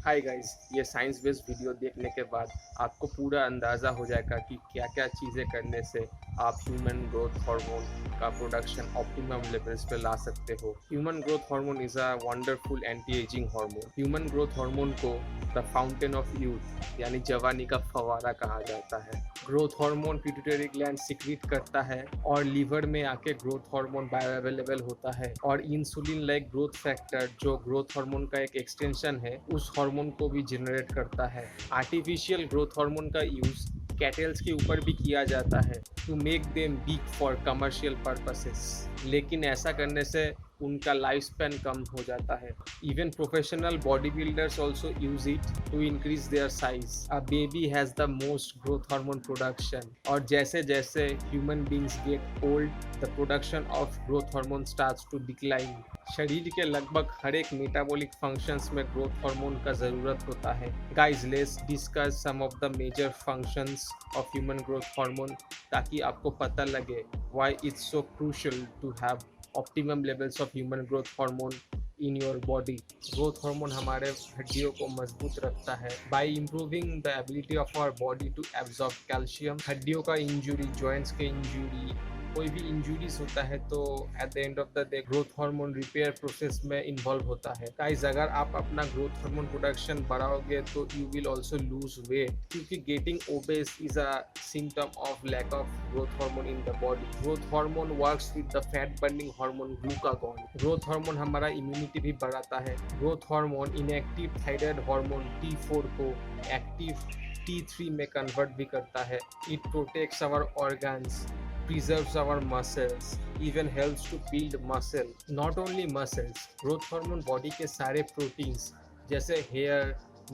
Hi guys, ये science based video देखने के बाद आपको पूरा अंदाज़ा हो जाएगा कि क्या क्या चीज़ें करने से आप ह्यूमन ग्रोथ हार्मोन का प्रोडक्शन ऑप्टिमम लेवल्स पे ला सकते हो। Human growth hormone is a wonderful anti ageing hormone. Human growth hormone को द फाउंटेन ऑफ यूथ यानी जवानी का फव्वारा कहा जाता है। Growth hormone pituitary gland secrete करता है और लीवर में आके ग्रोथ हार्मोन बायो अवेलेबल होता है और इंसुलिन लाइक ग्रोथ फैक्टर जो ग्रोथ हार्मोन का एक एक्सटेंशन है उस हार्मोन को भी जनरेट करता है। आर्टिफिशियल ग्रोथ हार्मोन का यूज कैटल्स के ऊपर भी किया जाता है to make them big for commercial purposes, लेकिन ऐसा करने से उनका लाइफ स्पैन कम हो जाता है। Even professional body builders also use it to increase their size. A baby has the most growth hormone production और जैसे जैसे human beings get old the production of growth hormone starts to decline. शरीर के लगभग हर एक metabolic functions में growth hormone का ज़रूरत होता है। Guys, let's discuss some of the major functions of human growth hormone ताकि आपको पता लगे why it's so crucial to have optimum levels of human growth hormone in your body. Growth hormone हमारे हड्डियों को मजबूत रखता है by improving the ability of our body to absorb calcium. हड्डियों का इंजुरी, जॉइंट्स के इंजुरी, कोई भी इंजुरीज होता है तो at the end of the day growth hormone repair process में इन्वॉल्व होता है। गाइस, अगर आप अपना ग्रोथ हार्मोन प्रोडक्शन बढ़ाओगे तो you will also lose weight, क्योंकि getting obese is a symptom of lack of growth hormone in the body. Growth hormone works with the fat burning hormone glucagon. Growth hormone हमारा immunity भी बढ़ाता है। Growth hormone inactive thyroid hormone T4 को active T3 में convert भी करता है। It protects our organs, preserves our muscles, even helps to build muscle. Not only muscles, growth hormone body के सारे proteins जैसे hair,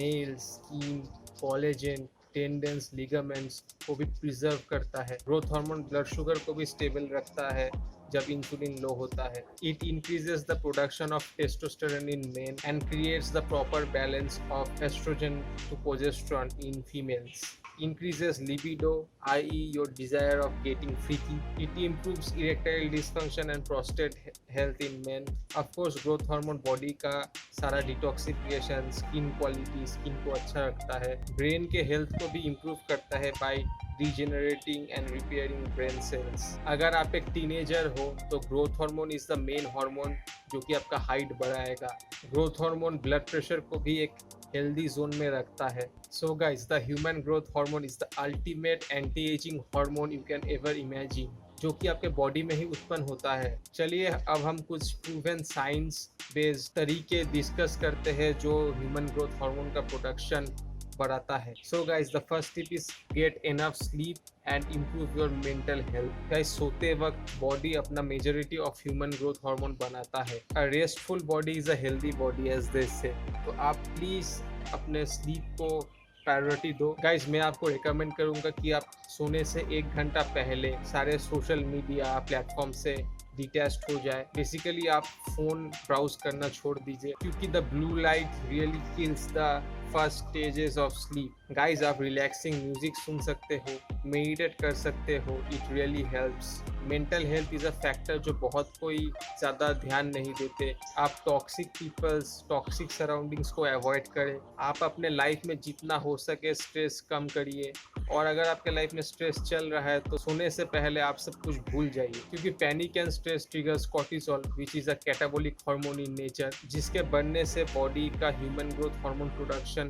nails, skin, collagen, tendons, ligaments को भी प्रिजर्व करता है। ग्रोथ हार्मोन ब्लड शुगर को भी स्टेबल रखता है जब इंसुलिन लो होता है। It increases the production of testosterone in men and creates the proper balance of estrogen to progesterone in females. Increases libido, i.e. your desire of getting freaky. It improves erectile dysfunction and prostate health in men. Of course, growth hormone body का सारा detoxification, skin quality, skin को अच्छा रखता है। Brain के health को भी improve करता है by regenerating and repairing brain cells. अगर आप एक टीनेजर हो तो growth hormone is the main hormone जो कि आपका हाइट बढ़ाएगा। ग्रोथ हार्मोन ब्लड प्रेशर को भी एक हेल्दी जोन में रखता है। So guys, the human growth hormone is the ultimate anti ageing hormone you can ever imagine, जो कि आपके बॉडी में ही उत्पन्न होता है। चलिए अब हम कुछ प्रूवन साइंस बेस्ड तरीके डिस्कस करते हैं जो ह्यूमन ग्रोथ हार्मोन का प्रोडक्शन बढ़ाता है। So guys, the first tip is get enough sleep and improve your mental health. Guys, सोते वक्त बॉडी अपना majority of human growth hormone बनाता है। A restful body is a healthy body as they say. तो आप please अपने sleep को priority दो। गाइज, मैं आपको रिकमेंड करूंगा कि आप सोने से 1 घंटा पहले सारे सोशल मीडिया प्लेटफॉर्म से डिटैच्ड हो जाए। बेसिकली आप फोन ब्राउज करना छोड़ दीजिए, क्योंकि the blue light really kills the first stages of sleep. Guys, आप रिलैक्सिंग म्यूजिक सुन सकते हो, मेडिटेट कर सकते हो, it really helps. Mental health is a factor जो बहुत कोई ज़्यादा ध्यान नहीं देते। आप टॉक्सिक पीपल्स, टॉक्सिक सराउंडिंग्स को अवॉइड करें। आप अपने लाइफ में जितना हो सके स्ट्रेस कम करिए, और अगर आपके लाइफ में स्ट्रेस चल रहा है तो सोने से पहले आप सब कुछ भूल जाइए, क्योंकि panic and stress triggers cortisol which is a catabolic hormone in nature, जिसके बनने से बॉडी का ह्यूमन ग्रोथ हार्मोन प्रोडक्शन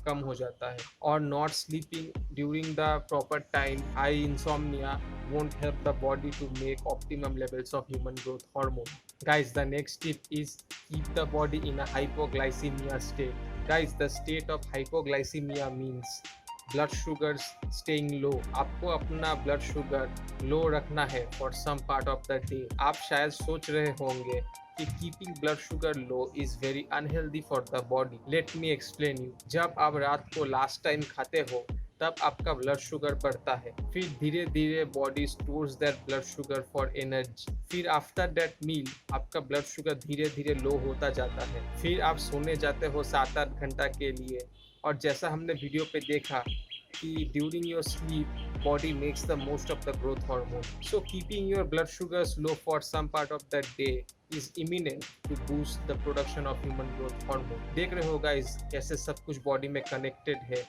कम हो जाता है। और not sleeping during the proper time, high insomnia won't help the body to make optimum levels of human growth hormone. Guys, the next tip is keep the body in a hypoglycemia state. Guys, the state of hypoglycemia means blood sugar staying low. आपको अपना blood sugar low रखना है for some part of the day. आप शायद सोच रहे होंगे कि keeping blood sugar low is very unhealthy for the body. Let me explain you. जब आप रात को लास्ट टाइम खाते हो तब आपका ब्लड शुगर बढ़ता है, फिर धीरे धीरे body stores that blood sugar for energy. फिर आफ्टर दैट मील आपका ब्लड शुगर धीरे धीरे लो होता जाता है। फिर आप सोने जाते हो 7-8 घंटा के लिए, और जैसा हमने वीडियो पे देखा कि during your sleep body makes the most of the growth hormone. So keeping your blood sugars low for some part of the day is imminent to boost the production of human growth hormone. देख रहे हो guys कैसे सब कुछ body में connected है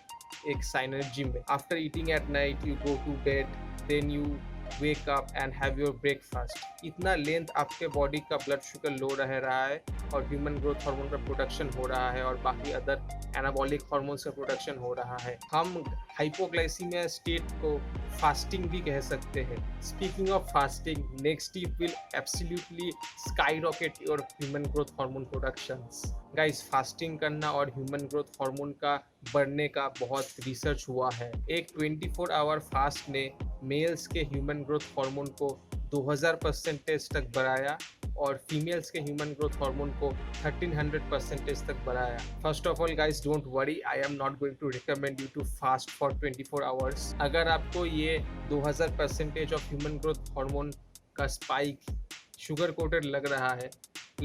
एक synergy में. After eating at night you go to bed, then you wake up and have your breakfast. इतना लेंथ आपके बॉडी का ब्लड शुगर लो रह रहा है और ह्यूमन ग्रोथ हार्मोन का प्रोडक्शन हो रहा है और बाकी अदर एनाबॉलिक हार्मोन्स का प्रोडक्शन हो रहा है. हम हाइपोग्लाइसीमिया स्टेट को फास्टिंग भी कह सकते हैं. Speaking of fasting, next tip will absolutely skyrocket your human growth hormone productions. Guys, fasting करना और ह्यूमन ग्रोथ हार्मोन का बढ़ने का बहुत रिसर्च हुआ है. एक 24 आवर फास्ट ने मेल्स के ह्यूमन ग्रोथ हार्मोन को 2000% तक बढ़ाया और फीमेल्स के ह्यूमन ग्रोथ हार्मोन को 1300% तक बढ़ाया. First of all guys, don't worry, I am not going to recommend you to fast for 24 hours. अगर आपको ये 2000% ऑफ ह्यूमन ग्रोथ हार्मोन का स्पाइक शुगर कोटेड लग रहा है,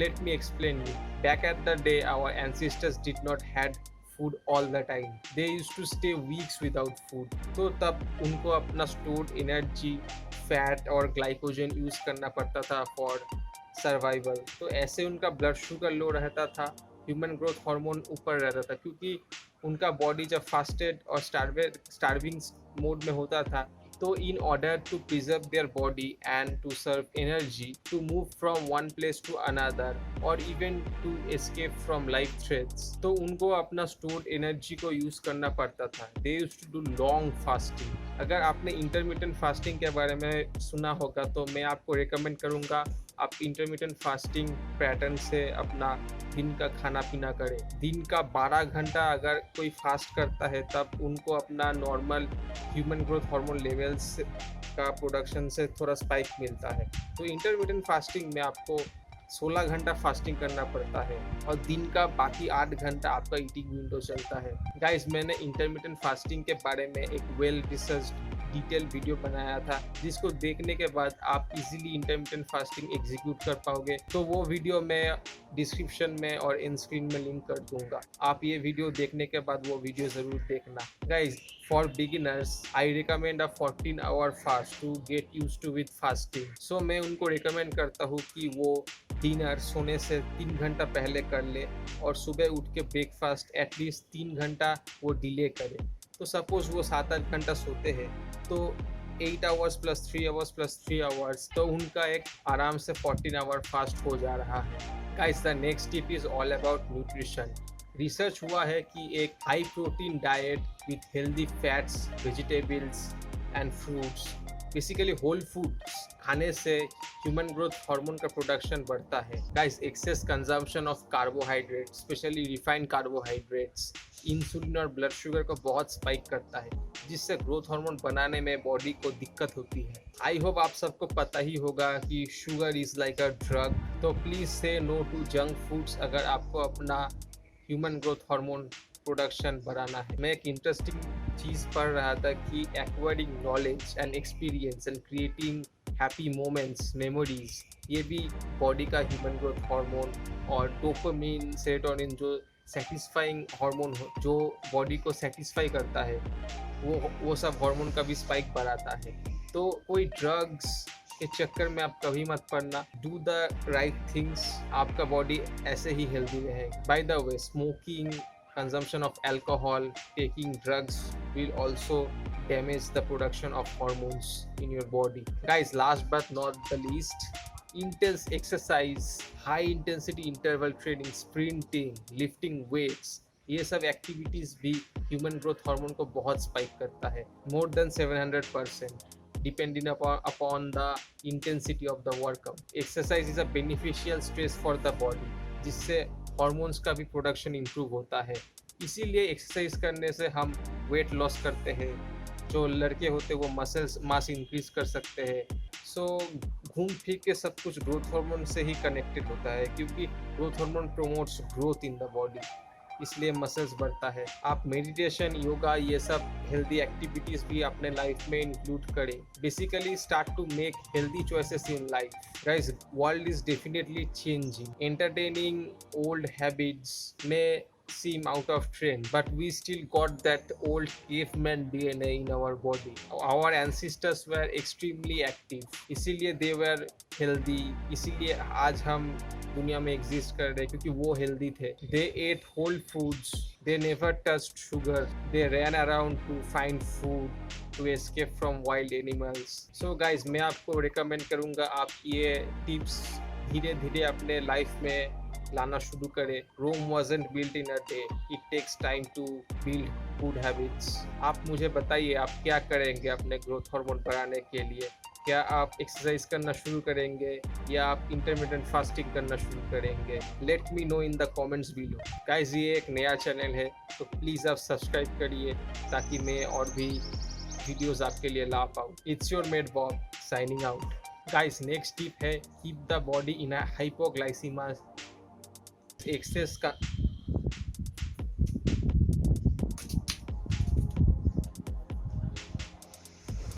let me explain you. Back at the day, our ancestors did not had food all the time. They used to stay weeks without food. तो तब उनको अपना stored energy, fat और glycogen use करना पड़ता था for survival. तो ऐसे उनका blood sugar low रहता था, human growth hormone ऊपर रहता था, क्योंकि उनका body जब fasted और starving mode में होता था, तो in order to preserve their body and to serve energy to move from one place to another or even to escape from life threats, तो उनको अपना stored energy को use करना पड़ता था. They used to do long fasting. अगर आपने intermittent fasting के बारे में सुना होगा तो मैं आपको recommend करूँगा आप इंटरमिटेंट फास्टिंग पैटर्न से अपना दिन का खाना पीना करें. दिन का 12 घंटा अगर कोई फास्ट करता है तब उनको अपना normal human growth hormone levels का प्रोडक्शन से थोड़ा स्पाइक मिलता है. तो इंटरमिटेंट फास्टिंग में आपको 16 घंटा फास्टिंग करना पड़ता है और दिन का बाकी 8 घंटा आपका ईटिंग विंडो चलता है. गाइस, मैंने इंटरमिटेंट फास्टिंग के बारे में एक वेल रिसर्च्ड डिटेल वीडियो बनाया था, जिसको देखने के बाद आप इजीली इंटरमिटेंट फास्टिंग एग्जीक्यूट कर पाओगे. तो वो वीडियो मैं डिस्क्रिप्शन में और इन स्क्रीन में लिंक कर दूंगा. आप ये वीडियो देखने के बाद वो वीडियो ज़रूर देखना. Guys, for beginners I recommend a 14 hour fast to get used to with fasting. So मैं उनको रिकमेंड करता हूँ कि वो डिनर सोने से 3 घंटा पहले कर ले और सुबह उठ के ब्रेकफास्ट एटलीस्ट 3 घंटा वो डिले करे. तो सपोज वो 7-8 घंटा सोते हैं तो 8 hours plus 3 hours plus 3 hours, तो उनका एक आराम से 14 आवर फास्ट हो जा रहा है. Guys, the next tip is all about nutrition. Research हुआ है कि एक high protein diet with healthy fats, vegetables and fruits, basically whole foods खाने से ह्यूमन ग्रोथ हार्मोन का प्रोडक्शन बढ़ता है. Guys, excess consumption of carbohydrates, especially refined carbohydrates, insulin और ब्लड शुगर को बहुत स्पाइक करता है, जिससे ग्रोथ हार्मोन बनाने में बॉडी को दिक्कत होती है. आई होप आप सबको पता ही होगा कि sugar is like a drug. तो प्लीज से नो टू जंक फूड्स अगर आपको अपना ह्यूमन ग्रोथ हार्मोन प्रोडक्शन बढ़ाना है. मैं एक इंटरेस्टिंग चीज़ पढ़ रहा था कि acquiring knowledge and experience and creating happy moments, memories, ये भी बॉडी का ह्यूमन ग्रोथ हार्मोन और डोपामिन, सेरोटोनिन जो सेटिस्फाइंग हार्मोन जो बॉडी को सेटिस्फाई करता है, वो सब हार्मोन का भी स्पाइक बढ़ाता है. तो कोई ड्रग्स के चक्कर में आप कभी मत पड़ना. डू द राइट थिंग्स, आपका बॉडी ऐसे ही हेल्दी रहेगा. By the way, smoking, consumption of alcohol, taking drugs will also damage the production of hormones in your body. Guys, last but not the least, intense exercise, high intensity interval training, sprinting, lifting weights, ये सब activities भी human growth hormone को बहुत spike करता है, more than 700%, depending upon the intensity of the workout. Exercise is a beneficial stress for the body, जिससे hormones का भी प्रोडक्शन इम्प्रूव होता है. इसीलिए एक्सरसाइज करने से हम वेट लॉस करते हैं. जो लड़के होते हैं वो मसल्स मास इंक्रीज कर सकते हैं. सो घूम फिर के सब कुछ ग्रोथ हार्मोन से ही कनेक्टेड होता है, क्योंकि growth hormone promotes growth in the body, इसलिए मसल्स बढ़ता है. आप मेडिटेशन, योगा, ये सब हेल्दी एक्टिविटीज भी अपने लाइफ में इंक्लूड करें. Basically start to make healthy choices in life. Guys, world is definitely changing. Entertaining old habits में seem out of trend, but we still got that old caveman DNA in our body. Our ancestors were extremely active, इसीलिए they were healthy, इसीलिए आज हम दुनिया में exist कर रहे हैं क्योंकि वो हेल्दी थे. They ate whole foods, they never touched sugar, they ran around to find food, to escape from wild animals. So guys, मैं आपको रिकमेंड करूँगा आप ये टिप्स धीरे धीरे अपने लाइफ में लाना शुरू करें. रोम wasn't built in a day. It takes time to build good habits. आप मुझे बताइए आप क्या करेंगे अपने ग्रोथ हार्मोन बढ़ाने के लिए. क्या आप एक्सरसाइज करना शुरू करेंगे या आप इंटरमिटेंट फास्टिंग करना शुरू करेंगे? Let me know in the comments below. Guys, ये एक नया चैनल है तो प्लीज़ आप सब्सक्राइब करिए ताकि मैं और भी वीडियोस आपके लिए ला पाऊँ. It's your Med Bob signing out. Guys, next tip है keep the body in a hypoglycaemia access का